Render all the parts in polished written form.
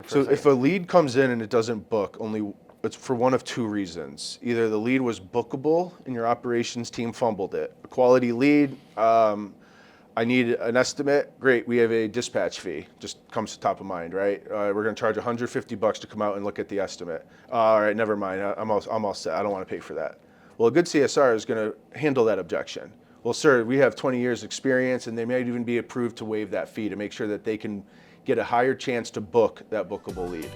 So if a lead comes in and it doesn't book, it's for one of two reasons. Either the lead was bookable and your operations team fumbled it. A quality lead, I need an estimate. Great, we have a dispatch fee. Just comes to top of mind, right? We're going to charge $150 to come out and look at the estimate. All right, never mind. I'm all set. I don't want to pay for that. Well, a good CSR is going to handle that objection. Well, sir, we have 20 years experience, and they might even be approved to waive that fee to make sure that they can get a higher chance to book that bookable lead.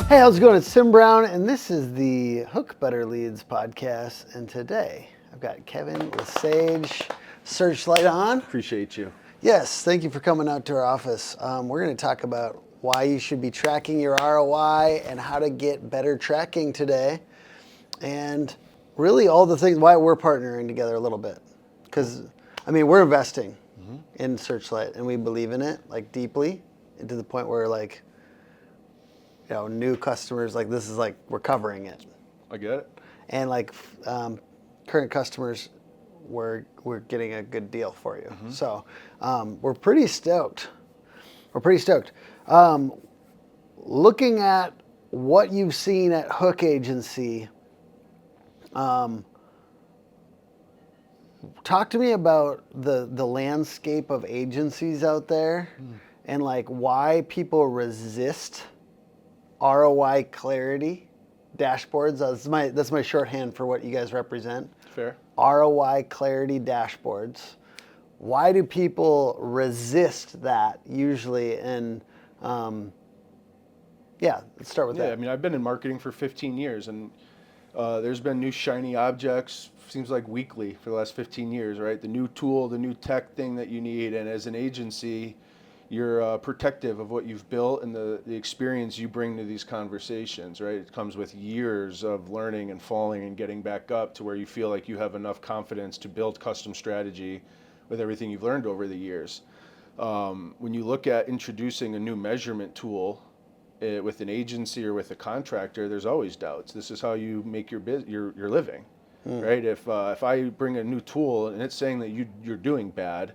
Hey, how's it going? It's Tim Brown, and this is the Hook Better Leads podcast. And today, I've got Kevin LeSage, SearchLight on. Appreciate you. Yes, thank you for coming out to our office. We're going to talk about why you should be tracking your ROI and how to get better tracking today. And really all the things, why we're partnering together a little bit. Because, we're investing in SearchLight, and we believe in it, deeply, and to the point where, new customers, this is we're covering it. I get it. And current customers, we're getting a good deal for you. Mm-hmm. So we're pretty stoked. Looking at what you've seen at Hook Agency, talk to me about the landscape of agencies out there and why people resist ROI clarity dashboards. That's my shorthand for what you guys represent. Fair. ROI clarity dashboards. Why do people resist that usually? And let's start with that. I've been in marketing for 15 years, and there's been new shiny objects, seems like weekly for the last 15 years, right? The new tool, the new tech thing that you need, and as an agency, you're protective of what you've built and the experience you bring to these conversations, right? It comes with years of learning and falling and getting back up to where you feel like you have enough confidence to build custom strategy with everything you've learned over the years. When you look at introducing a new measurement tool with an agency or with a contractor, there's always doubts. This is how you make your living, right? If I bring a new tool and it's saying that you're doing bad,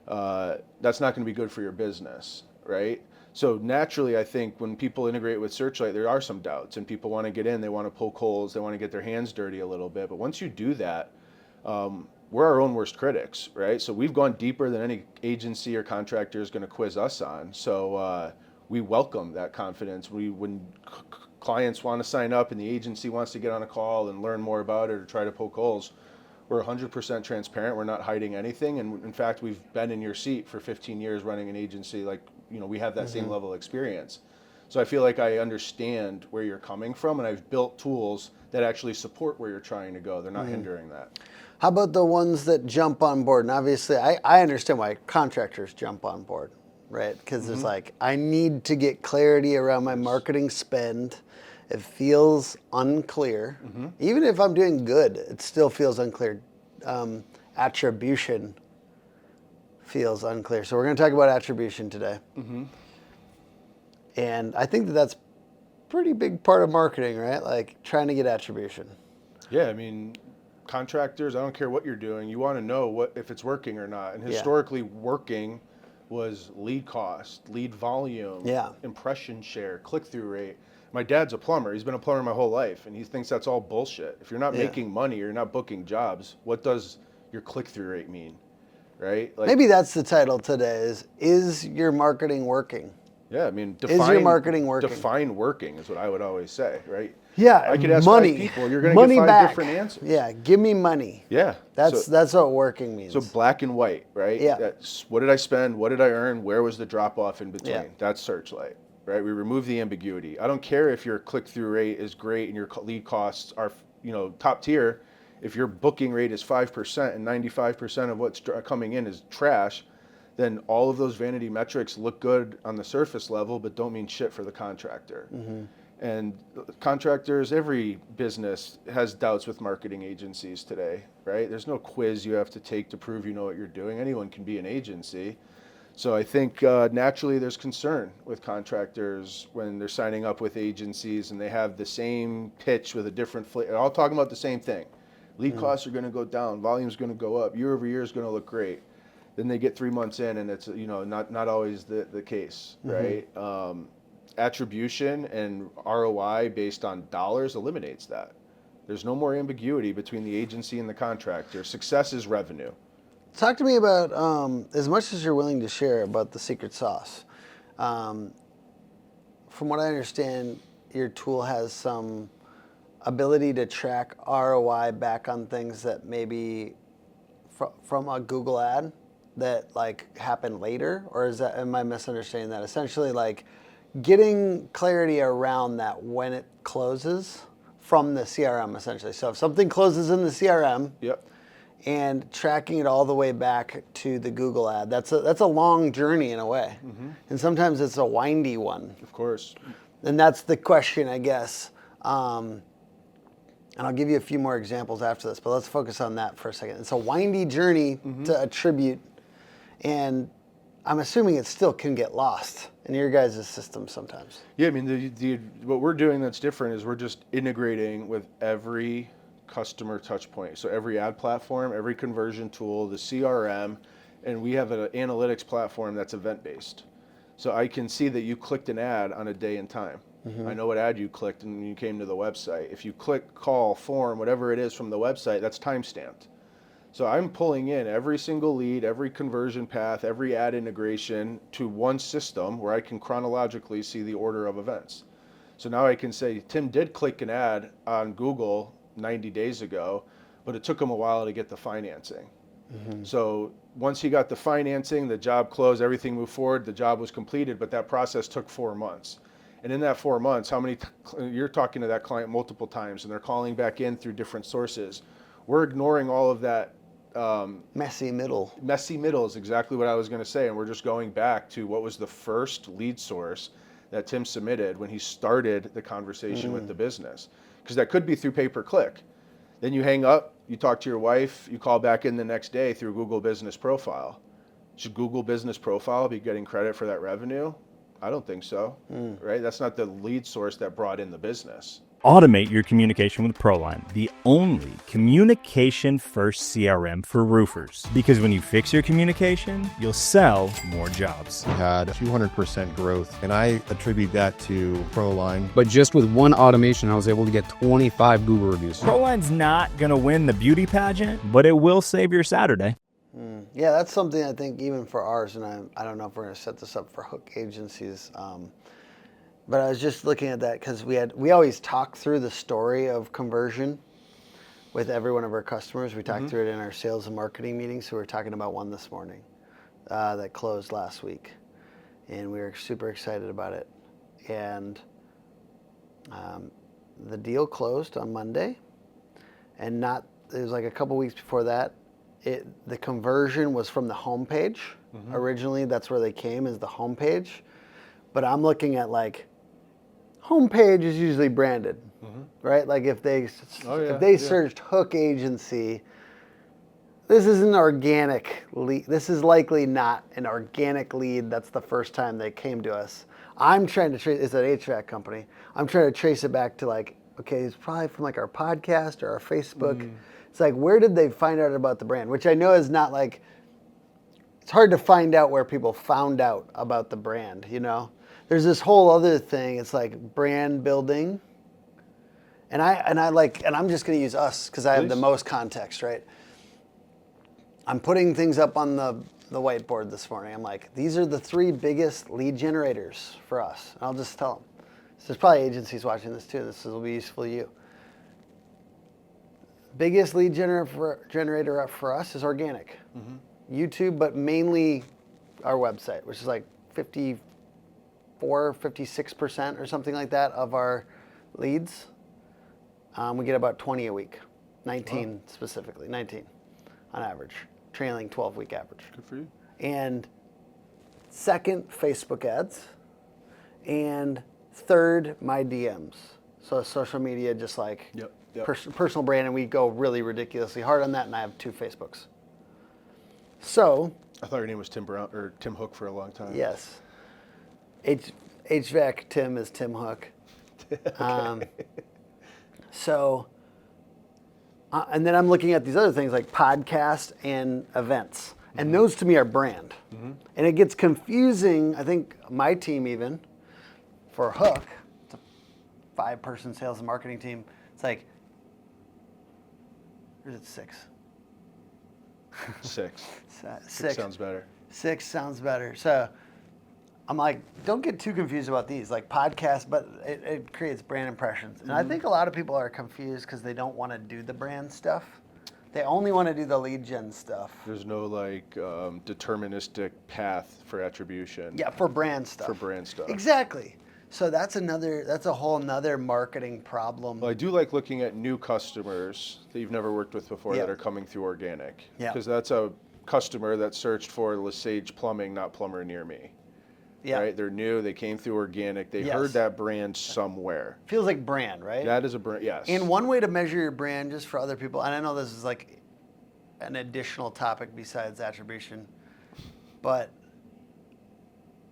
that's not going to be good for your business, right? So naturally, I think when people integrate with SearchLight, there are some doubts, and people want to get in, they want to poke holes, they want to get their hands dirty a little bit. But once you do that, we're our own worst critics, right? So we've gone deeper than any agency or contractor is going to quiz us on. So we welcome that confidence. When clients want to sign up and the agency wants to get on a call and learn more about it or try to poke holes, we're 100% transparent. We're not hiding anything. And in fact, we've been in your seat for 15 years running an agency. We have that same level of experience. So I feel like I understand where you're coming from, and I've built tools that actually support where you're trying to go. They're not hindering that. How about the ones that jump on board? And obviously, I understand why contractors jump on board, right? Because there's I need to get clarity around my marketing spend. It feels unclear. Even if I'm doing good, it still feels unclear. Attribution feels unclear. So we're going to talk about attribution today. And I think that's a pretty big part of marketing, right? Trying to get attribution. Yeah, contractors, I don't care what you're doing, you want to know if it's working or not. And historically, working was lead cost, lead volume, impression share, click-through rate. My dad's a plumber. He's been a plumber my whole life, and he thinks that's all bullshit. If you're not making money, you're not booking jobs, what does your click-through rate mean, right? Maybe that's the title today is your marketing working? Yeah, is your marketing working? Define working is what I would always say, right? Yeah, I could ask money. 5 people, you're going to get 5 different answers. Yeah, give me money. Yeah. That's what working means. So black and white, right? Yeah. That's what did I spend? What did I earn? Where was the drop off in between? Yeah. That's SearchLight, right? We remove the ambiguity. I don't care if your click-through rate is great and your lead costs are, top tier. If your booking rate is 5% and 95% of what's coming in is trash, then all of those vanity metrics look good on the surface level, but don't mean shit for the contractor. And contractors, every business has doubts with marketing agencies today, right? There's no quiz you have to take to prove you know what you're doing. Anyone can be an agency. So I think naturally there's concern with contractors when they're signing up with agencies and they have the same pitch with a different flavor, all talking about the same thing. Lead costs are going to go down, volume's going to go up, year over year is going to look great. then they get 3 months in, and it's not always the case, right? Attribution and ROI based on dollars eliminates that. There's no more ambiguity between the agency and the contractor. Success is revenue. Talk to me about, as much as you're willing to share, about the secret sauce. From what I understand, your tool has some ability to track ROI back on things that maybe from a Google ad that like happen later, or am I misunderstanding that? Essentially, like getting clarity around that when it closes from the CRM, essentially. So if something closes in the CRM, Yep. and tracking it all the way back to the Google ad, that's a long journey in a way, and sometimes it's a windy one. Of course. And that's the question, I guess. And I'll give you a few more examples after this, but let's focus on that for a second. It's a windy journey to attribute, and I'm assuming it still can get lost in your guys' system sometimes. Yeah, I mean, what we're doing that's different is we're just integrating with every customer touch point. So every ad platform, every conversion tool, the CRM, and we have an analytics platform that's event-based. So I can see that you clicked an ad on a day and time. I know what ad you clicked and you came to the website. If you click, call, form, whatever it is from the website, that's time-stamped. So I'm pulling in every single lead, every conversion path, every ad integration to one system where I can chronologically see the order of events. So now I can say, Tim did click an ad on Google 90 days ago, but it took him a while to get the financing. So once he got the financing, the job closed, everything moved forward, the job was completed, but that process took 4 months. And in that 4 months, you're talking to that client multiple times and they're calling back in through different sources. We're ignoring all of that. Messy middle. Messy middle is exactly what I was going to say. And we're just going back to what was the first lead source that Tim submitted when he started the conversation with the business. Because that could be through pay-per-click. Then you hang up, you talk to your wife, you call back in the next day through Google Business Profile. Should Google Business Profile be getting credit for that revenue? I don't think so, right? That's not the lead source that brought in the business. Automate your communication with Proline, the only communication-first CRM for roofers. Because when you fix your communication, you'll sell more jobs. We had 200% growth, and I attribute that to Proline. But just with one automation, I was able to get 25 Google reviews. Proline's not going to win the beauty pageant, but it will save your Saturday. Yeah, that's something I think even for ours, and I don't know if we're going to set this up for hook agencies, but I was just looking at that because we always talk through the story of conversion with every one of our customers. We talk through it in our sales and marketing meetings. So we were talking about one this morning that closed last week, and we were super excited about it. And the deal closed on Monday, and it was like a couple weeks before that. The conversion was from the homepage. Originally, that's where they came, is the homepage. But I'm looking at like, homepage is usually branded, right? Like if they searched hook agency, this is an organic lead. This is likely not an organic lead. That's the first time they came to us. I'm trying to trace, it's an HVAC company. I'm trying to trace it back to like, okay, it's probably from like our podcast or our Facebook. It's like, where did they find out about the brand? Which I know is not like, it's hard to find out where people found out about the brand, you know? There's this whole other thing. It's like brand building. And I'm just going to use us because I have the most context, right? I'm putting things up on the whiteboard this morning. I'm like, these are the 3 biggest lead generators for us. And I'll just tell them. So there's probably agencies watching this too. This will be useful to you. Biggest lead generator for us is organic. YouTube, but mainly our website, which is like 56% or something like that of our leads. We get about 20 a week, 19 specifically, 19 on average, trailing 12-week average. Good for you. And second, Facebook ads. And third, my DMs. So social media, just like personal brand, and we go really ridiculously hard on that, and I have 2 Facebooks. So I thought your name was Tim Brown or Tim Hook for a long time. Yes. HVAC Tim is Tim Hook. And then I'm looking at these other things like podcast and events. And those to me are brand. And it gets confusing, I think my team even, for Hook, it's a 5-person sales and marketing team. It's like, or is it 6? 6. 6 sounds better. 6 sounds better. So I'm like, don't get too confused about these, like podcasts, but it creates brand impressions. And I think a lot of people are confused because they don't want to do the brand stuff. They only want to do the lead gen stuff. There's no like deterministic path for attribution. Yeah, for brand stuff. For brand stuff. Exactly. So that's a whole nother marketing problem. Well, I do like looking at new customers that you've never worked with before Yeah. that are coming through organic. Yeah. Because that's a customer that searched for LeSage plumbing, not plumber near me. Yeah. Right? They're new. They came through organic. They Yes. heard that brand somewhere. Feels like brand, right? That is a brand. Yes. And one way to measure your brand, just for other people, and I know this is like an additional topic besides attribution, but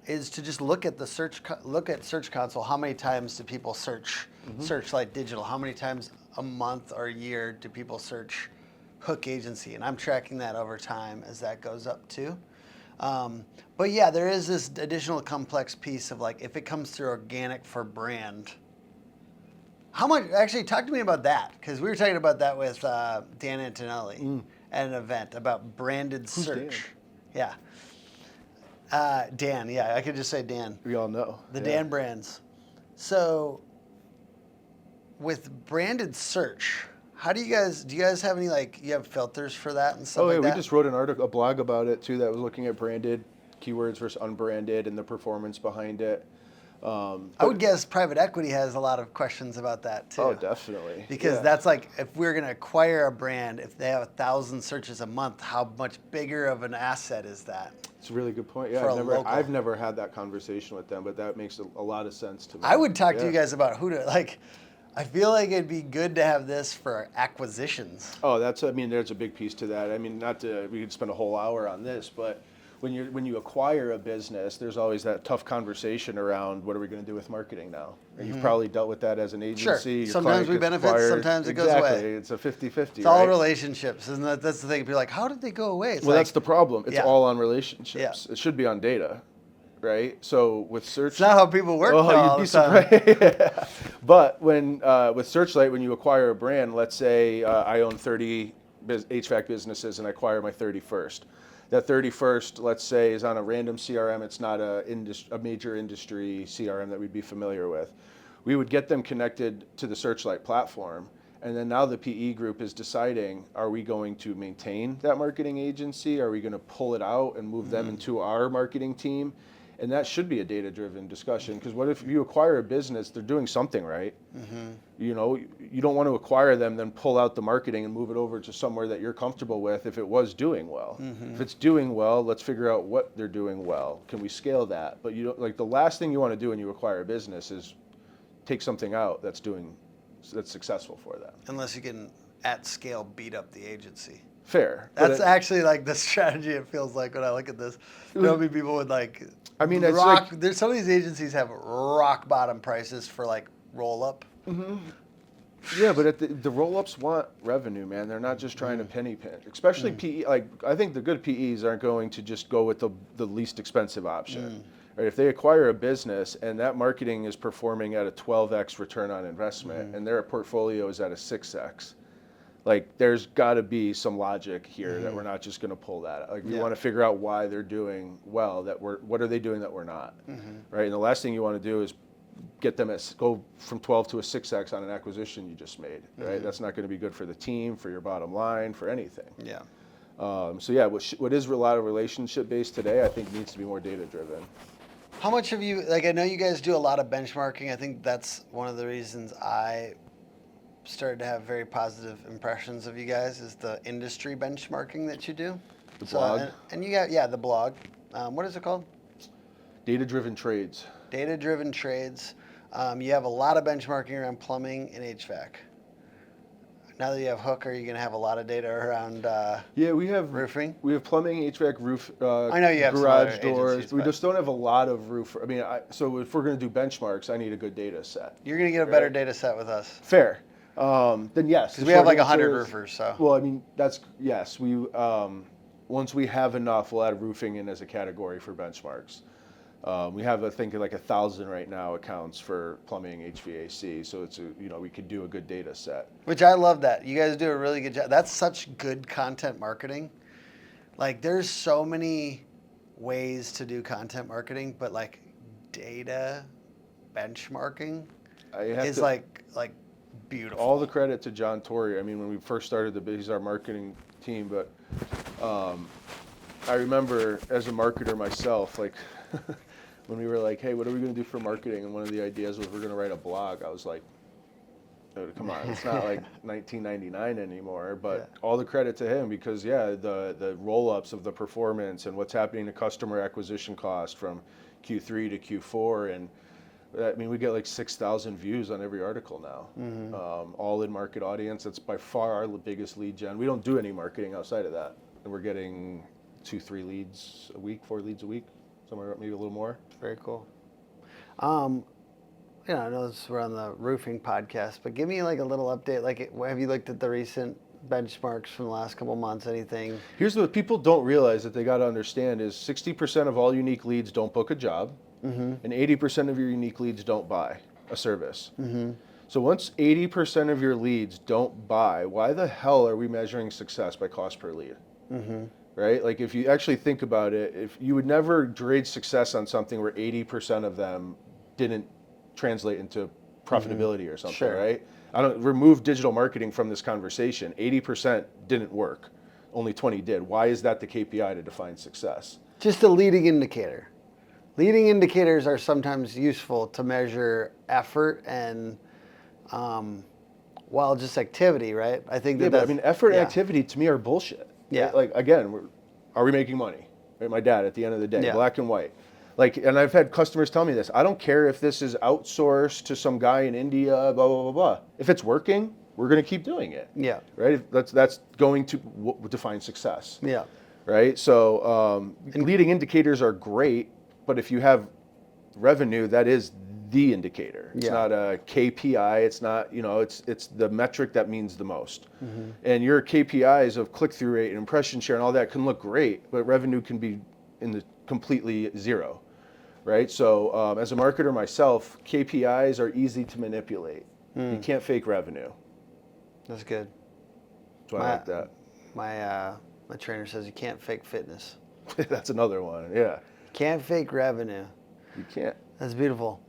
is to just look at the Search Console. How many times do people search SearchLight Digital? How many times a month or a year do people search Hook Agency? And I'm tracking that over time as that goes up too. But yeah, there is this additional complex piece of like, if it comes through organic for brand, how much, actually talk to me about that. Because we were talking about that with Dan Antonelli at an event about branded search. Dan? Yeah. Dan, yeah, I could just say Dan. We all know. The Yeah. Dan brands. So with branded search, how do you guys have any, like, you have filters for that and stuff Oh, yeah, like we that? just wrote a blog about it too that was looking at branded keywords versus unbranded and the performance behind it. I would guess private equity has a lot of questions about that too. Oh, definitely. Because Yeah. that's like, if we're going to acquire a brand, if they have 1,000 searches a month, how much bigger of an asset is that? It's a really good point. Yeah, for a local. I've never had that conversation with them, but that makes a lot of sense to me. I would talk to you Yeah. guys about who to, like, I feel like it'd be good to have this for acquisitions. Oh, there's a big piece to that. I mean, we could spend a whole hour on this, but when you acquire a business, there's always that tough conversation around what are we going to do with marketing now? You've probably dealt with that as an agency. Your Sometimes client we gets benefit, acquired. sometimes it goes Exactly. away. It's a 50-50, It's all right? relationships, isn't that? That's the thing. People are like, how did they go away? It's Well, like, that's the problem. It's Yeah. all on relationships. Yeah. It should be on data, right? So with search, it's not how people work though, all you'd be the time. surprised. But when with SearchLight, when you acquire a brand, let's say I own 30 HVAC businesses and I acquire my 31st. That 31st, let's say, is on a random CRM. It's not a major industry CRM that we'd be familiar with. We would get them connected to the SearchLight platform. And then now the PE group is deciding, are we going to maintain that marketing agency? Are we going to pull it out and move them into our marketing team? And that should be a data-driven discussion, because what if you acquire a business, they're doing something right? You know, you don't want to acquire them, then pull out the marketing and move it over to somewhere that you're comfortable with if it was doing well. If it's doing well, let's figure out what they're doing well. Can we scale that? But you don't, like, the last thing you want to do when you acquire a business is take something out that's successful for them. Unless you can, at scale, beat up the agency. Fair. That's actually like the strategy, it feels like, when I look at this. There'll be people with like, I mean, it's like, there's some of these agencies have rock bottom prices for like roll up. yeah, but the roll-ups want revenue, man. They're not just trying to penny pinch. Especially PE. Like, I think the good PEs aren't going to just go with the least expensive option. Right? If they acquire a business and that marketing is performing at a 12x return on investment and their portfolio is at a 6x, like, there's got to be some logic here that we're not just going to pull that. Like, we want to figure out why they're doing well. What are they doing that we're not, right? And the last thing you want to do is get them go from 12 to a 6x on an acquisition you just made, right? That's not going to be good for the team, for your bottom line, for anything. Yeah. So yeah, what is a lot of relationship based today, I think needs to be more data driven. How much have you, like, I know you guys do a lot of benchmarking. I think that's one of the reasons I started to have very positive impressions of you guys, is the industry benchmarking that you do. The blog? And you got, the blog. What is it called? Data driven trades. Data-driven trades. You have a lot of benchmarking around plumbing and HVAC. Now that you have Hook, are you going to have a lot of data around Yeah, we have roofing? We have plumbing, HVAC, roof, I know you have some garage other doors. agencies, We but- just don't have a lot of roof. I mean, so if we're going to do benchmarks, I need a good data set. You're going to get a better data set with us. Fair. Then yes. Because the we have short like 100 answer is- roofers, so. Well, I mean, yes. once we have enough, we'll add roofing in as a category for benchmarks. We have, I think, like 1,000 right now accounts for plumbing, HVAC. So it's we could do a good data set. Which I love that. You guys do a really good job. That's such good content marketing. Like there's so many ways to do content marketing, but like data benchmarking is like beautiful. All the credit to John Torrey. I mean, when we first started he's our marketing team, but I remember as a marketer myself, like when we were like, hey, what are we going to do for marketing? And one of the ideas was we're going to write a blog. I was like, oh, come on, it's not like 1999 anymore, but all the credit to him because the roll-ups of the performance and what's happening to customer acquisition cost from Q3 to Q4, and I mean, we get like 6,000 views on every article now, all in market audience. That's by far our biggest lead gen. We don't do any marketing outside of that, and we're getting 2-3 leads a week, 4 leads a week, somewhere maybe a little more. Very cool. I know we're on the roofing podcast, but give me like a little update. Like, have you looked at the recent benchmarks from the last couple months? Anything? Here's what people don't realize that they got to understand is 60% of all unique leads don't book a job, and 80% of your unique leads don't buy a service. So once 80% of your leads don't buy, why the hell are we measuring success by cost per lead? Right? Like if you actually think about it, if you would never grade success on something where 80% of them didn't translate into profitability or something, right? I don't remove digital marketing from this conversation. 80% didn't work. Only 20 did. Why is that the KPI to define success? Just a leading indicator. Leading indicators are sometimes useful to measure effort and just activity, right? I think but I mean, effort and activity to me are bullshit. Yeah. Right? Like again, are we making money? Right? My dad at the end of the day, black and white. Like, and I've had customers tell me this. I don't care if this is outsourced to some guy in India, blah blah blah blah. If it's working, we're going to keep doing it. Yeah. Right. That's going to define success. Yeah. Right. So leading indicators are great, but if you have revenue, that is the indicator. It's not a KPI. It's not, it's the metric that means the most. And your KPIs of click-through rate and impression share and all that can look great, but revenue can be in the completely zero, right? So as a marketer myself, KPIs are easy to manipulate. You can't fake revenue. That's good. So I like that. My trainer says you can't fake fitness. That's another one, yeah. Can't fake revenue. You can't. That's beautiful.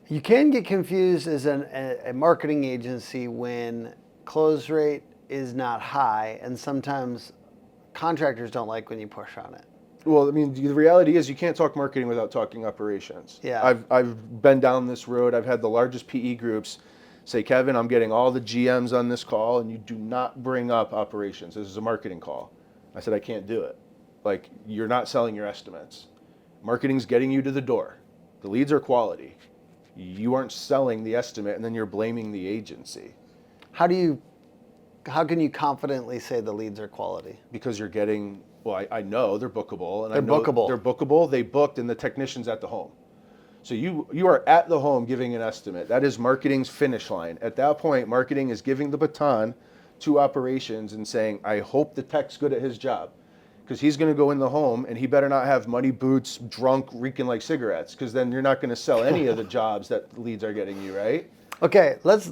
You can get confused as a marketing agency when close rate is not high, and sometimes contractors don't like when you push on it. Well, I mean, the reality is you can't talk marketing without talking operations. Yeah. I've been down this road. I've had the largest PE groups say, Kevin, I'm getting all the GMs on this call, and you do not bring up operations. This is a marketing call. I said, I can't do it. Like, you're not selling your estimates. Marketing's getting you to the door. The leads are quality. You aren't selling the estimate, and then you're blaming the agency. How can you confidently say the leads are quality? Because you're getting, I know they're bookable. And Bookable. They're bookable. They booked, and the technician's at the home. So you are at the home giving an estimate. That is marketing's finish line. At that point, marketing is giving the baton to operations and saying, I hope the tech's good at his job. Because he's going to go in the home and he better not have muddy boots, drunk, reeking like cigarettes, because then you're not going to sell any of the jobs that the leads are getting you, right? Okay, let's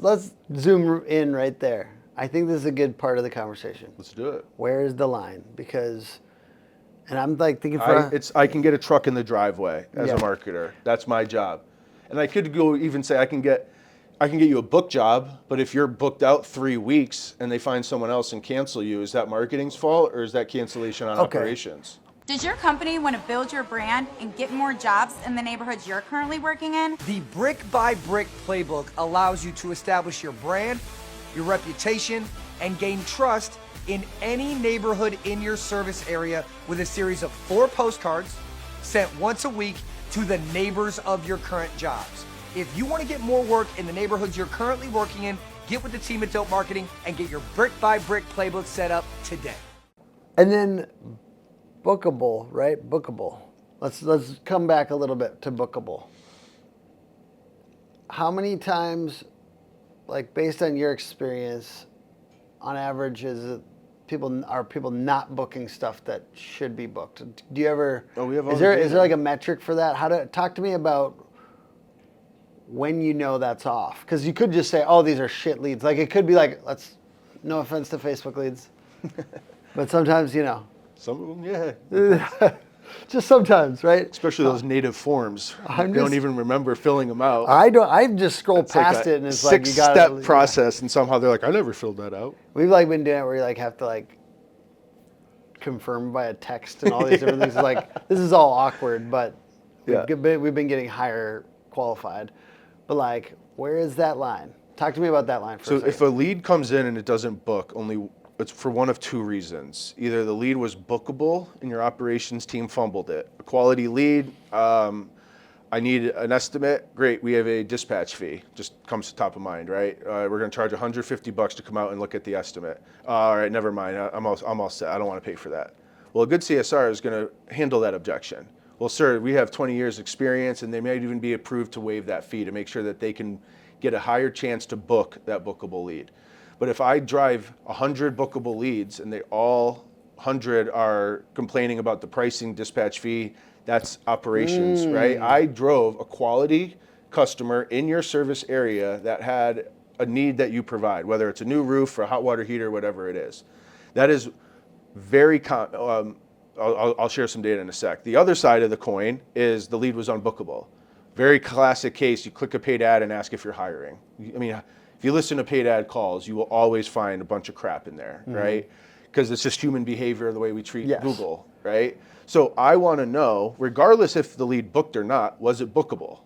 zoom in right there. I think this is a good part of the conversation. Let's do it. Where is the line? Because, and I'm like thinking I can get a truck in the driveway as a marketer. That's my job. And I could go even say I can get you a book job, but if you're booked out 3 weeks and they find someone else and cancel you, is that marketing's fault or is that cancellation on operations? Does your company want to build your brand and get more jobs in the neighborhoods you're currently working in? The Brick by Brick playbook allows you to establish your brand, your reputation, and gain trust in any neighborhood in your service area with a series of 4 postcards sent once a week to the neighbors of your current jobs. If you want to get more work in the neighborhoods you're currently working in, get with the team at Dope Marketing and get your Brick by Brick playbook set up today. And then bookable, right? Bookable. Let's come back a little bit to bookable. How many times, like based on your experience, on average, is it people not booking stuff that should be booked? Do you ever? Oh, we have all Is the there data. like a metric for that? Talk to me about when you know that's off, because you could just say, oh, these are shit leads. Like it could be like, no offense to Facebook leads, but sometimes Some of them, yeah. just sometimes, right? Especially those native forms. I'm They don't just- even remember filling them out. I don't. I just scroll It's like past a it and it's like you got six-step process, and somehow they're like, I never filled that out. We've like been doing it where you like have to like confirm by a text and all these different things. Like this is all awkward, but Yeah. we've been getting higher qualified. But like, where is that line? Talk to me about that line for a So second. if a lead comes in and it doesn't book, it's for one of two reasons. Either the lead was bookable and your operations team fumbled it. A quality lead, I need an estimate. Great, we have a dispatch fee. Just comes to top of mind, right? We're going to charge $150 to come out and look at the estimate. All right, never mind. I'm all set. I don't want to pay for that. Well, a good CSR is going to handle that objection. Well, sir, we have 20 years experience, and they might even be approved to waive that fee to make sure that they can get a higher chance to book that bookable lead. But if I drive 100 bookable leads and they all 100 are complaining about the pricing dispatch fee, that's operations, right? I drove a quality customer in your service area that had a need that you provide, whether it's a new roof or a hot water heater, whatever it is. That is very I'll share some data in a sec. The other side of the coin is the lead was unbookable. Very classic case, you click a paid ad and ask if you're hiring. I mean, if you listen to paid ad calls, you will always find a bunch of crap in there, right? Because it's just human behavior, the way we treat Google, right? So I want to know, regardless if the lead booked or not, was it bookable?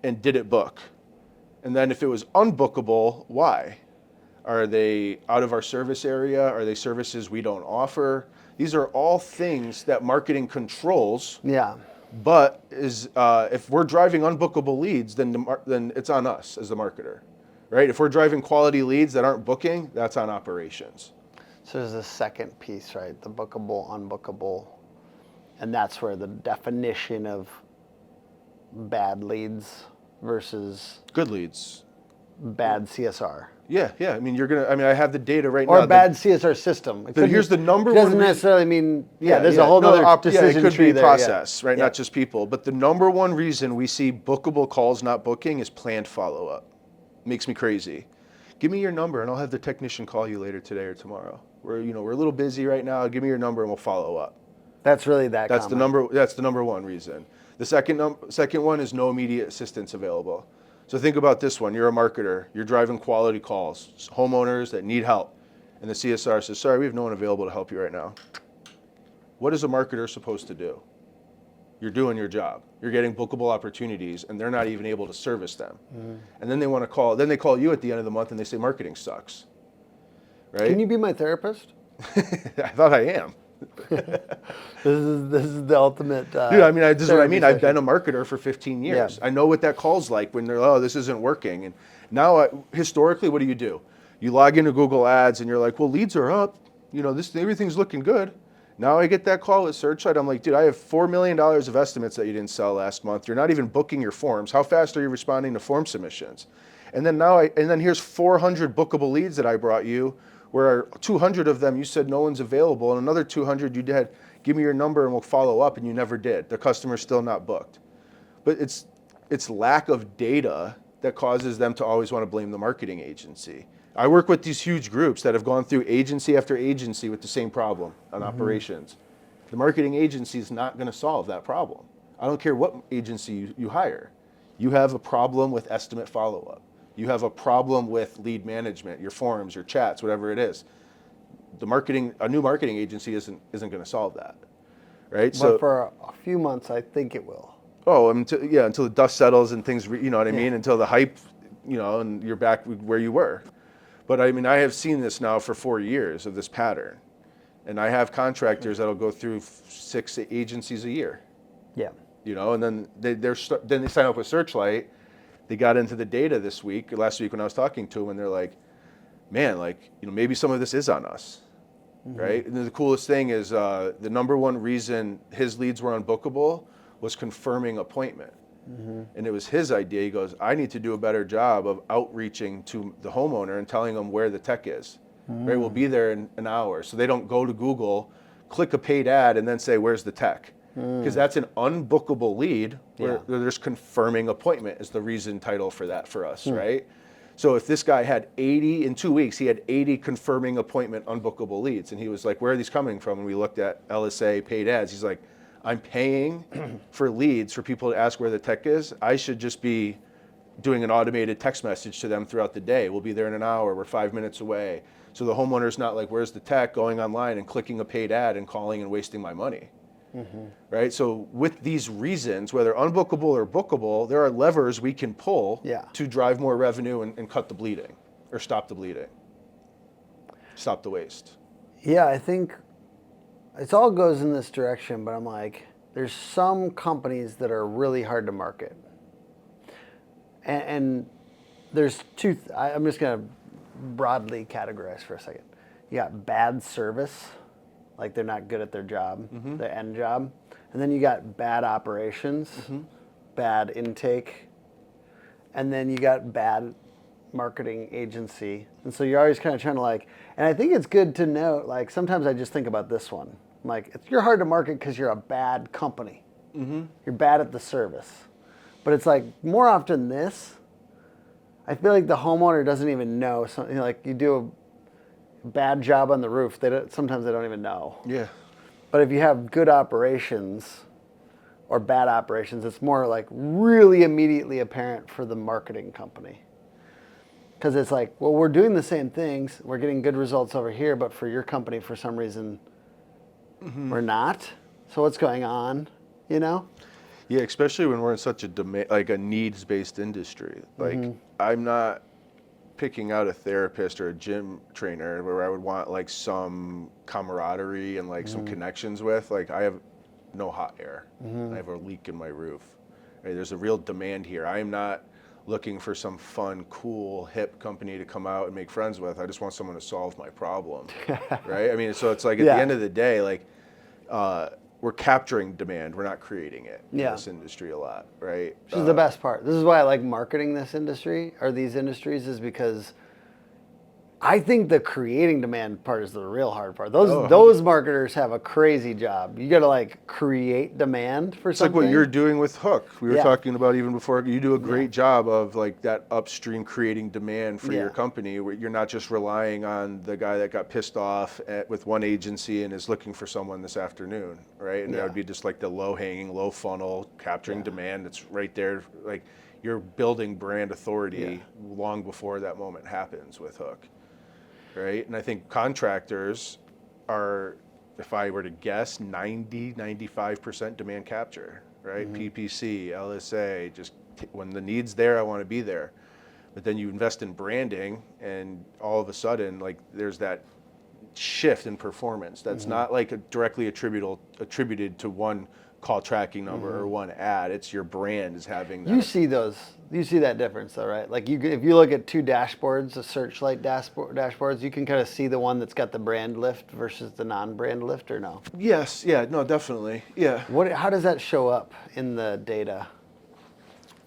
And did it book? And then if it was unbookable, why? Are they out of our service area? Are they services we don't offer? These are all things that marketing controls. Yeah. But if we're driving unbookable leads, then it's on us as the marketer, right? If we're driving quality leads that aren't booking, that's on operations. So there's a second piece, right? The bookable, unbookable, and that's where the definition of bad leads versus Good leads. bad CSR. Yeah. I mean, I have the data right now. Or a bad CSR system. Here's the number It one doesn't reason- necessarily mean, there's a whole other decision it could tree be there. process, right? Yeah. Not just people. But the number one reason we see bookable calls not booking is planned follow-up. Makes me crazy. Give me your number and I'll have the technician call you later today or tomorrow. We're a little busy right now. Give me your number and we'll follow up. That's really that That's common. That's the number one reason. The second one is no immediate assistance available. So think about this one. You're a marketer. You're driving quality calls, homeowners that need help, and the CSR says, "Sorry, we have no one available to help you right now." What is a marketer supposed to do? You're doing your job. You're getting bookable opportunities, and they're not even able to service them. And then they want to call. Then they call you at the end of the month, and they say marketing sucks. Right? Can you be my therapist? I thought I am. This is the ultimate. Dude, I mean, this is what I therapy mean. I've session. been a marketer for 15 years. Yeah. I know what that call's like when they're, oh, this isn't working. And now, historically, what do? You log into Google Ads and you're like, well, leads are up. Everything's looking good. Now I get that call at SearchLight. I'm like, dude, I have $4 million of estimates that you didn't sell last month. You're not even booking your forms. How fast are you responding to form submissions? And then here's 400 bookable leads that I brought you, where 200 of them you said no one's available, and another 200 you did, give me your number and we'll follow up, and you never did. The customer's still not booked. But it's lack of data that causes them to always want to blame the marketing agency. I work with these huge groups that have gone through agency after agency with the same problem on operations. The marketing agency is not going to solve that problem. I don't care what agency you hire. You have a problem with estimate follow-up. You have a problem with lead management, your forums, your chats, whatever it is. A new marketing agency isn't going to solve that, right? But for a few months, I think it will. Oh, until the dust settles and things, you know what I mean? Until the hype, and you're back where you were. But I mean, I have seen this now for 4 years of this pattern. And I have contractors that'll go through 6 agencies a year. Yeah. And then they sign up with SearchLight. They got into the data last week when I was talking to them, and they're like, man, maybe some of this is on us, right? And the coolest thing is the number one reason his leads were unbookable was confirming appointment. And it was his idea. He goes, I need to do a better job of outreaching to the homeowner and telling them where the tech is. right? We'll be there in an hour. So they don't go to Google, click a paid ad, and then say, where's the tech? Because that's an unbookable lead where there's confirming appointment is the reason title for that for us, right? So if this guy had 80, in 2 weeks, he had 80 confirming appointment unbookable leads. And he was like, where are these coming from? And we looked at LSA paid ads. He's like, I'm paying for leads for people to ask where the tech is. I should just be doing an automated text message to them throughout the day. We'll be there in an hour. We're 5 minutes away. So the homeowner's not like, where's the tech? Going online and clicking a paid ad and calling and wasting my money. Right? So with these reasons, whether unbookable or bookable, there are levers we can pull to drive more revenue and cut the bleeding or stop the bleeding. Stop the waste. Yeah, I think it all goes in this direction, but I'm like, there's some companies that are really hard to market. And there's two, I'm just going to broadly categorize for a second. You got bad service, like they're not good at their job, their end job. And then you got bad operations, bad intake, and then you got bad marketing agency. And so you're always kind of trying to like, and I think it's good to note, like sometimes I just think about this one. I'm like, you're hard to market because you're a bad company. You're bad at the service. But it's like more often this, I feel like the homeowner doesn't even know. Something like you do a bad job on the roof, sometimes they don't even know. Yeah. But if you have good operations or bad operations, it's more like really immediately apparent for the marketing company. Because it's like, well, we're doing the same things. We're getting good results over here, but for your company, for some reason, we're not. So what's going on, you know? Yeah, especially when we're in such a like a needs-based industry. Like I'm not picking out a therapist or a gym trainer where I would want like some camaraderie and like some connections with. Like I have no hot air. I have a leak in my roof. Right? There's a real demand here. I am not looking for some fun, cool, hip company to come out and make friends with. I just want someone to solve my problem. Right? I mean, so it's like at the end of the day, like we're capturing demand. We're not creating it in this industry a lot, right? This is the best part. This is why I like marketing this industry or these industries is because I think the creating demand part is the real hard part. Those marketers have a crazy job. You got to like create demand for something. It's like what you're doing with Hook. We were talking about even before. You do a great job of like that upstream creating demand for your company where you're not just relying on the guy that got pissed off with one agency and is looking for someone this afternoon, right? And that would be just like the low-hanging, low funnel, capturing demand that's right there. Like you're building brand authority long before that moment happens with Hook. Right? And I think contractors are, if I were to guess, 95% demand capture, right? PPC, LSA, just when the need's there, I want to be there. But then you invest in branding and all of a sudden, like there's that shift in performance that's not like directly attributed to one call tracking number or one ad. It's your brand is having that. You see that difference though, right? Like if you look at two dashboards, the SearchLight dashboards, you can kind of see the one that's got the brand lift versus the non-brand lift, or no? Yes, yeah, no, definitely, yeah. How does that show up in the data?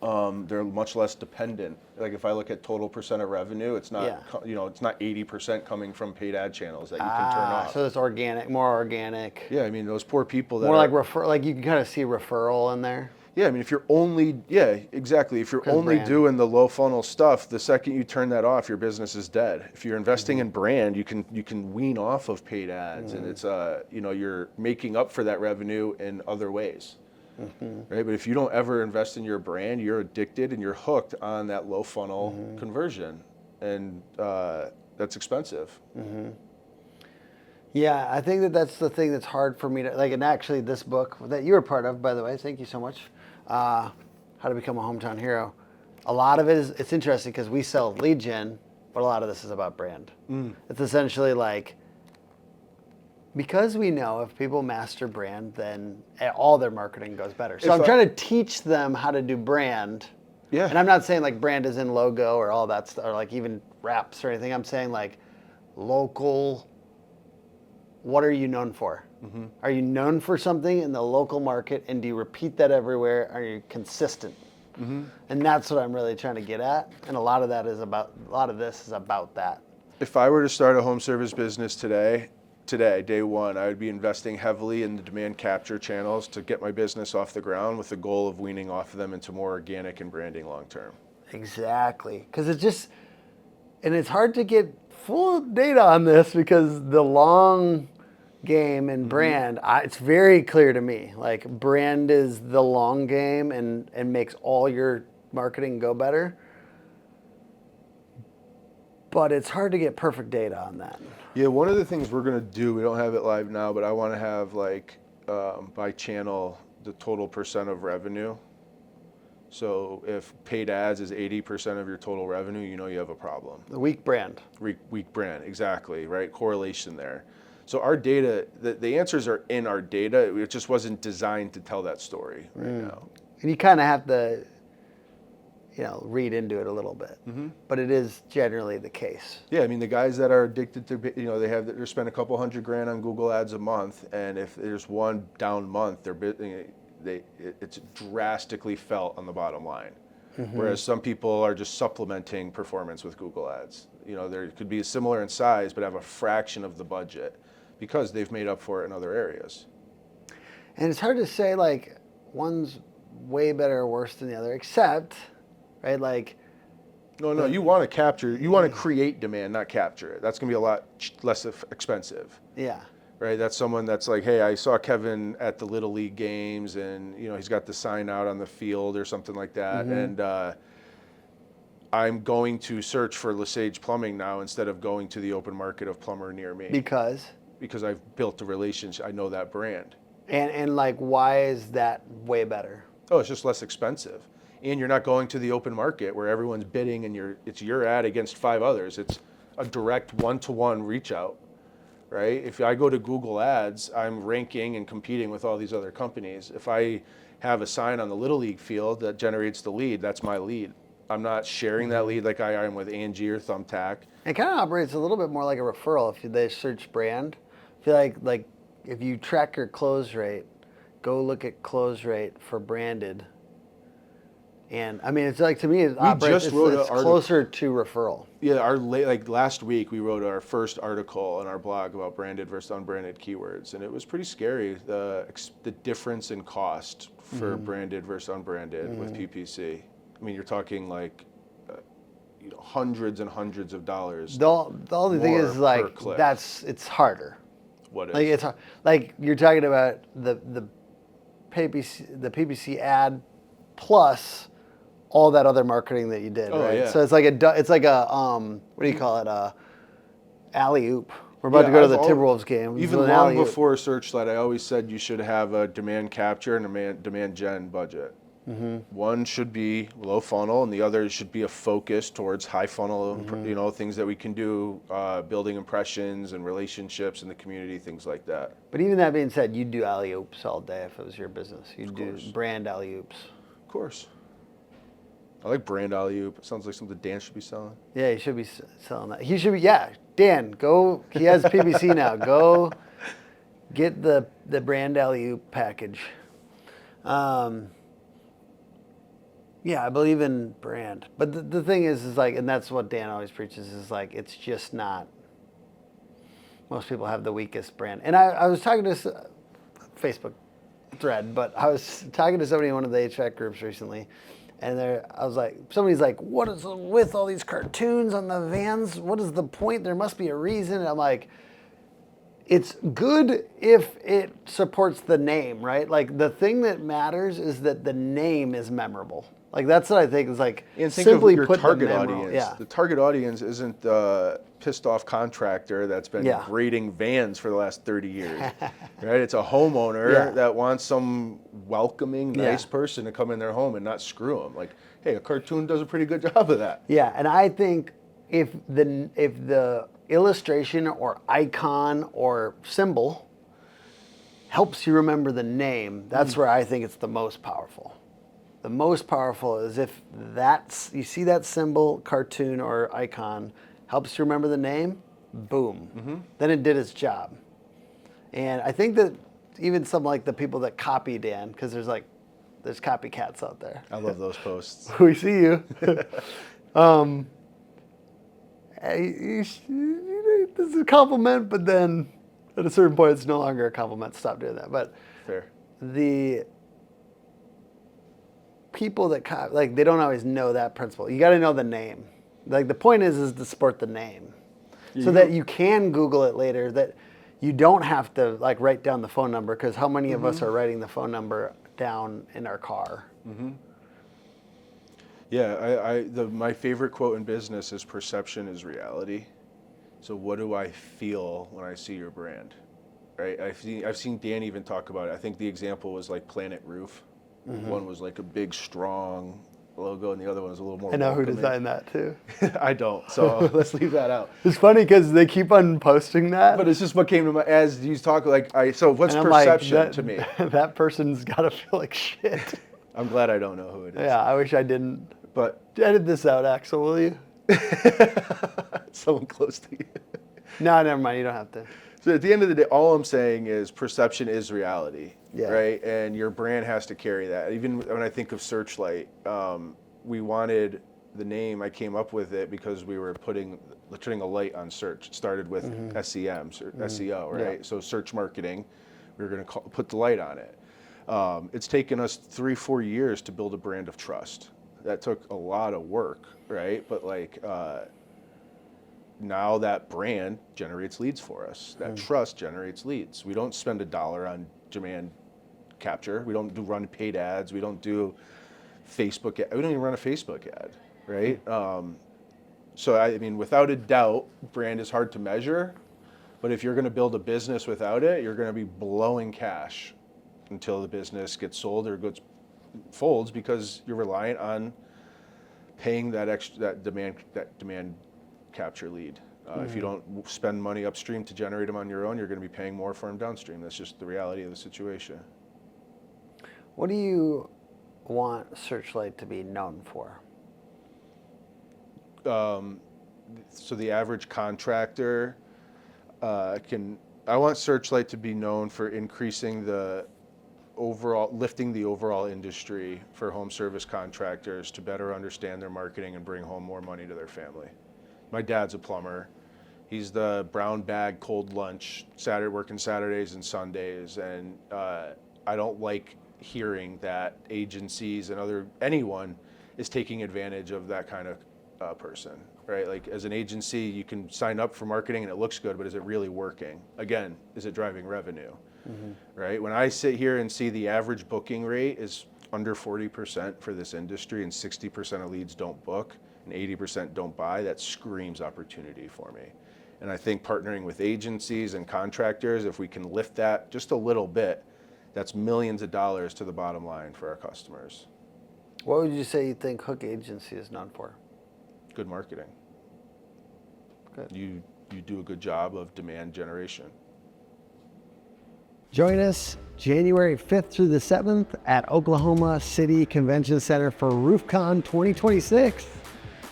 They're much less dependent. Like if I look at total percent of revenue, it's not, it's not 80% coming from paid ad channels that you can turn off. So it's organic, more organic. Yeah, I mean those poor people that more like like you can kind of see referral in there. Yeah, I mean if you're only, exactly. If you're only doing the low funnel stuff, the second you turn that off, your business is dead. If you're investing in brand, you can wean off of paid ads, and it's you're making up for that revenue in other ways. Right, but if you don't ever invest in your brand, you're addicted and you're hooked on that low funnel conversion, and that's expensive. Yeah, I think that's the thing that's hard for me to like. And actually, this book that you were part of, by the way, thank you so much. How to Become a Hometown Hero. A lot of it is it's interesting because we sell lead gen, but a lot of this is about brand. It's essentially like, because we know if people master brand, then all their marketing goes better. So I'm trying to teach them how to do brand. Yeah. And I'm not saying like brand is in logo or all that stuff, or like even wraps or anything. I'm saying like local, what are you known for? Are you known for something in the local market, and do you repeat that everywhere? Are you consistent? And that's what I'm really trying to get at. And a lot of this is about that. If I were to start a home service business today, day one, I would be investing heavily in the demand capture channels to get my business off the ground with the goal of weaning off of them into more organic and branding long term. Exactly. Because it's just, and it's hard to get full data on this because the long game and brand, it's very clear to me. Like brand is the long game and makes all your marketing go better. But it's hard to get perfect data on that. Yeah, one of the things we're going to do, we don't have it live now, but I want to have like by channel the total percent of revenue. So if paid ads is 80% of your total revenue, you know you have a problem. The weak brand. Weak brand, exactly, right? Correlation there. So our data, the answers are in our data. It just wasn't designed to tell that story right now. And you kind of have to, read into it a little bit. But it is generally the case. Yeah, I mean the guys that are addicted to, they spend a couple $100,000 on Google Ads a month, and if there's one down month, it's drastically felt on the bottom line. Whereas some people are just supplementing performance with Google Ads. There could be similar in size, but have a fraction of the budget because they've made up for it in other areas. And it's hard to say like one's way better or worse than the other, except, right? Like, no, you want to create demand, not capture it. That's going to be a lot less expensive. Yeah. Right, that's someone that's like, hey, I saw Kevin at the Little League games, and he's got the sign out on the field or something like that, and I'm going to search for LeSage Plumbing now instead of going to the open market of plumber near me because I've built a relationship. I know that brand. And like, why is that way better? Oh, it's just less expensive, and you're not going to the open market where everyone's bidding and it's your ad against 5 others. It's a direct one-to-one reach out. Right? If I go to Google Ads, I'm ranking and competing with all these other companies. If I have a sign on the Little League field that generates the lead, that's my lead. I'm not sharing that lead like I am with Angie or Thumbtack. It kind of operates a little bit more like a referral if they search brand. I feel like if you track your close rate, go look at close rate for branded. And I mean, it's like, to me, it's closer to referral. Yeah, last week we wrote our first article on our blog about branded versus unbranded keywords, and it was pretty scary, the difference in cost for branded versus unbranded with PPC. I mean, you're talking like hundreds and hundreds of dollars. The only thing is like it's harder. What is? Like it's like you're talking about the PPC ad plus all that other marketing that you did, right? Yeah. So it's like a what do you call it? Alley-oop. We're about to go to the Timberwolves game. Even long before SearchLight, I always said you should have a demand capture and a demand gen budget. One should be low funnel, and the other should be a focus towards high funnel. Things that we can do, building impressions and relationships in the community, things like that. But even that being said, you'd do alley-oops all day if it was your business. You'd do brand alley-oops. Of course. I like brand alley-oop. It sounds like something Dan should be selling. Yeah, he should be selling that. He should be, Dan, go. He has PPC now. Go get the brand alley-oop package. Yeah, I believe in brand. But the thing is like, and that's what Dan always preaches, is like, it's just not, most people have the weakest brand. And I was talking to Facebook thread, but I was talking to somebody in one of the HVAC groups recently, and I was like, somebody's like, what is with all these cartoons on the vans? What is the point? There must be a reason. And I'm like, it's good if it supports the name, right? Like the thing that matters is that the name is memorable. Like that's what I think is like, and think simply of your put target the audience. Yeah. The target audience isn't the pissed off contractor that's been grading vans for the last 30 years, right? It's a homeowner that wants some welcoming, nice person to come in their home and not screw them. Like, hey, a cartoon does a pretty good job of that. Yeah, and I think if the illustration or icon or symbol helps you remember the name, that's where I think it's the most powerful. The most powerful is if you see that symbol, cartoon, or icon helps you remember the name, boom. Then it did its job. And I think that even some like the people that copy Dan, because there's copycats out there. I love those posts. We see you. this is a compliment, but then at a certain point, it's no longer a compliment. Stop doing that. But Fair. the people that like, they don't always know that principle. You got to know the name. Like, the point is to support the name, so that you can Google it later. That you don't have to like write down the phone number, because how many of us are writing the phone number down in our car? Yeah, my favorite quote in business is perception is reality. So what do I feel when I see your brand, right? I've seen Dan even talk about it. I think the example was like Planet Roof. One was like a big, strong logo, and the other one was a little more. I know who welcoming. designed that too. I don't, so let's leave that out. It's funny because they keep on posting that. But it's just what came to my, as you talk, like, so what's and I'm like, perception to me? That person's got to feel like shit. I'm glad I don't know who it is. Yeah, I wish I didn't. But Edit this out, Axel, will you? someone close to you. No, never mind. You don't have to. So at the end of the day, all I'm saying is perception is reality, Yeah. right? And your brand has to carry that. Even when I think of SearchLight, we wanted the name, I came up with it because we were putting a light on search. It started with SEM, SEO, right? Yeah. So search marketing, we were going to put the light on it. It's taken us 3-4 years to build a brand of trust. That took a lot of work, right? But like, now that brand generates leads for us. That trust generates leads. We don't spend $1 on demand capture. We don't run paid ads. We don't do Facebook. We don't even run a Facebook ad, right? So I mean, without a doubt, brand is hard to measure. But if you're going to build a business without it, you're going to be blowing cash until the business gets sold or folds, because you're reliant on paying that demand capture lead. If you don't spend money upstream to generate them on your own, you're going to be paying more for them downstream. That's just the reality of the situation. What do you want SearchLight to be known for? So the average contractor I want SearchLight to be known for increasing lifting the overall industry for home service contractors to better understand their marketing and bring home more money to their family. My dad's a plumber. He's the brown bag cold lunch, working Saturdays and Sundays, and I don't like hearing that agencies and anyone is taking advantage of that kind of person, right? Like, as an agency, you can sign up for marketing and it looks good, but is it really working? Again, is it driving revenue? Right? When I sit here and see the average booking rate is under 40% for this industry, and 60% of leads don't book and 80% don't buy, that screams opportunity for me. And I think partnering with agencies and contractors, if we can lift that just a little bit, that's millions of dollars to the bottom line for our customers. What would you say you think Hook Agency is known for? Good marketing. Good. You do a good job of demand generation. Join us January 5th through the 7th at Oklahoma City Convention Center for RoofCon 2026.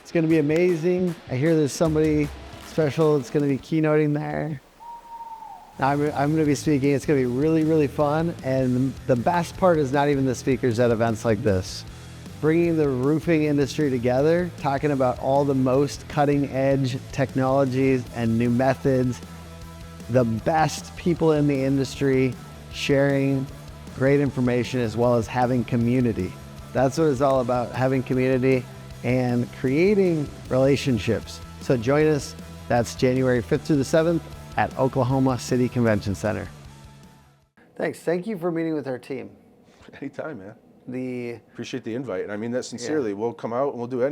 It's going to be amazing. I hear there's somebody special that's going to be keynoting there. I'm going to be speaking. It's going to be really, really fun. And the best part is not even the speakers at events like this. Bringing the roofing industry together, talking about all the most cutting edge technologies and new methods, the best people in the industry sharing great information, as well as having community. That's what it's all about, having community and creating relationships. So join us. That's January 5th through the 7th at Oklahoma City Convention Center. Thanks. Thank you for meeting with our team. Anytime, man. Appreciate the invite, and I mean that sincerely. Yeah. We'll come out and we'll do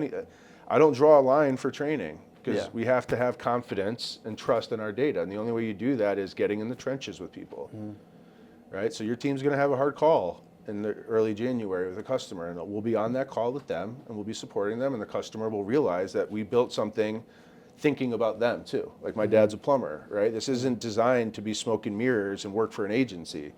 I don't draw a line for training, because we have to have confidence and trust in our data, and the only way you do that is getting in the trenches with people, right? So your team's going to have a hard call in the early January with a customer, and we'll be on that call with them, and we'll be supporting them, and the customer will realize that we built something thinking about them too. Like, my dad's a plumber, right? This isn't designed to be smoke and mirrors and work for an agency.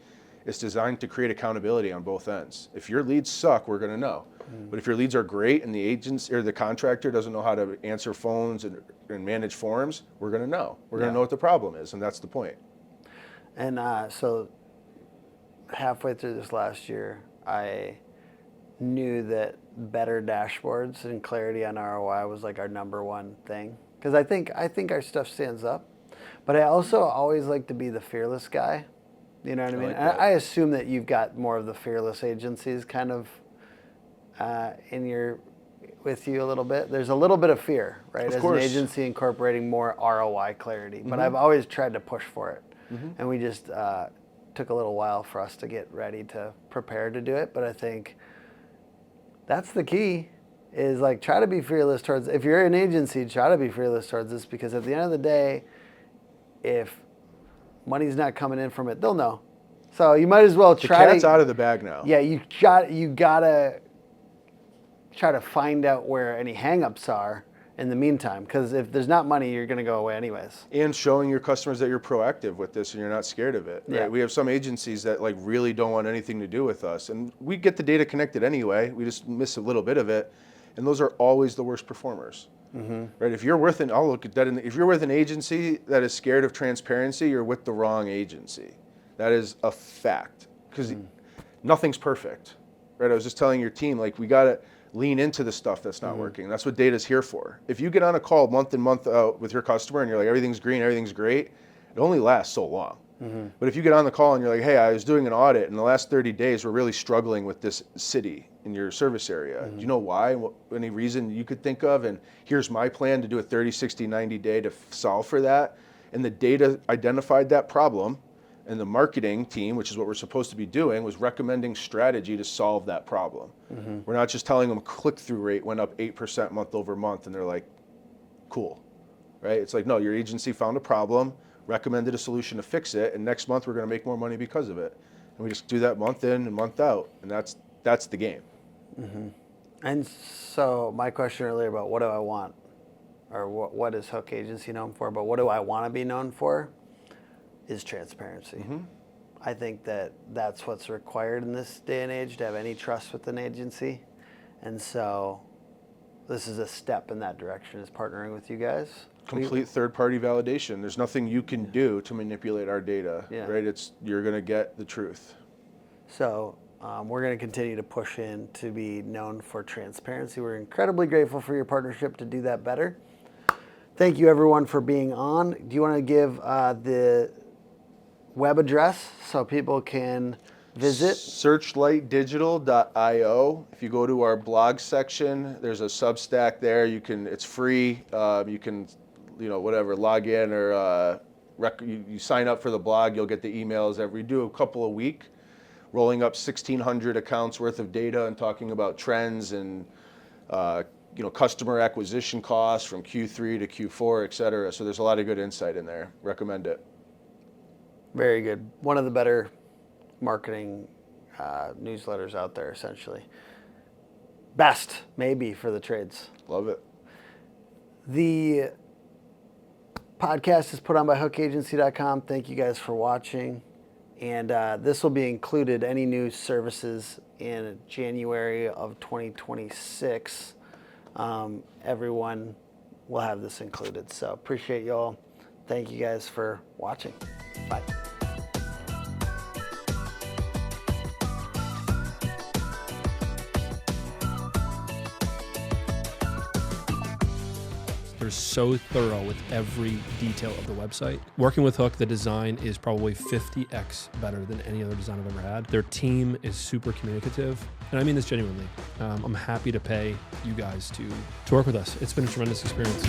It's designed to create accountability on both ends. If your leads suck, we're going to know. But if your leads are great and the agents or the contractor doesn't know how to answer phones and manage forms, we're going to know. We're going to know what the problem is, and that's the point. And so halfway through this last year, I knew that better dashboards and clarity on ROI was like our number one thing. because I think our stuff stands up. But I also always like to be the fearless guy. You know what I mean? like that. I assume that you've got more of the fearless agencies kind of with you a little bit. There's a little bit of fear, right? Of As course. an agency incorporating more ROI clarity. But I've always tried to push for it. And we just took a little while for us to get ready to prepare to do it. But I think that's the key, is like try to be fearless towards, if you're an agency, try to be fearless towards this, because at the end of the day, if money's not coming in from it, they'll know. So you might as well The try cat's to, out of the bag now. yeah, you gotta try to find out where any hangups are in the meantime, because if there's not money, you're going to go away anyways. And showing your customers that you're proactive with this and you're not scared of it. Right? Yeah. We have some agencies that like really don't want anything to do with us, and we get the data connected anyway. We just miss a little bit of it, and those are always the worst performers. Right? If you're with I'll look at that. If you're with an agency that is scared of transparency, you're with the wrong agency. That is a fact, because nothing's perfect. Right? I was just telling your team, like, we got to lean into the stuff that's not working. That's what data's here for. If you get on a call month in, month out with your customer and you're like, everything's green, everything's great, it only lasts so long. But if you get on the call and you're like, hey, I was doing an audit, and the last 30 days we're really struggling with this city in your service area. Do you know why? Any reason you could think of? And here's my plan to do a 30, 60, 90 day to solve for that. And the data identified that problem, and the marketing team, which is what we're supposed to be doing, was recommending strategy to solve that problem. We're not just telling them click-through rate went up 8% month over month, and they're like, cool, right? It's like, no, your agency found a problem, recommended a solution to fix it, and next month we're gonna make more money because of it. And we just do that month in and month out, and that's the game. And so my question earlier about what do I want, or what is Hook Agency known for, but what do I want to be known for, is transparency. I think that that's what's required in this day and age to have any trust with an agency. And so this is a step in that direction, is partnering with you guys. Complete third-party validation. There's nothing you can do to manipulate our data, right? You're gonna get the truth. So we're going to continue to push in to be known for transparency. We're incredibly grateful for your partnership to do that better. Thank you, everyone, for being on. Do you want to give the web address so people can visit? SearchLightDigital.io. If you go to our blog section, there's a Substack there. It's free. You can, log in, or you sign up for the blog. You'll get the emails we do a couple a week, rolling up 1,600 accounts worth of data and talking about trends and customer acquisition costs from Q3 to Q4, et cetera. So there's a lot of good insight in there. Recommend it. Very good. One of the better marketing newsletters out there, essentially. Best, maybe, for the trades. Love it. The podcast is put on by hookagency.com. Thank you guys for watching. And this will be included, any new services in January of 2026. Everyone will have this included. So appreciate y'all. Thank you guys for watching. Bye. They're so thorough with every detail of the website. Working with Hook, the design is probably 50x better than any other design I've ever had. Their team is super communicative, and I mean this genuinely. I'm happy to pay you guys to work with us. It's been a tremendous experience.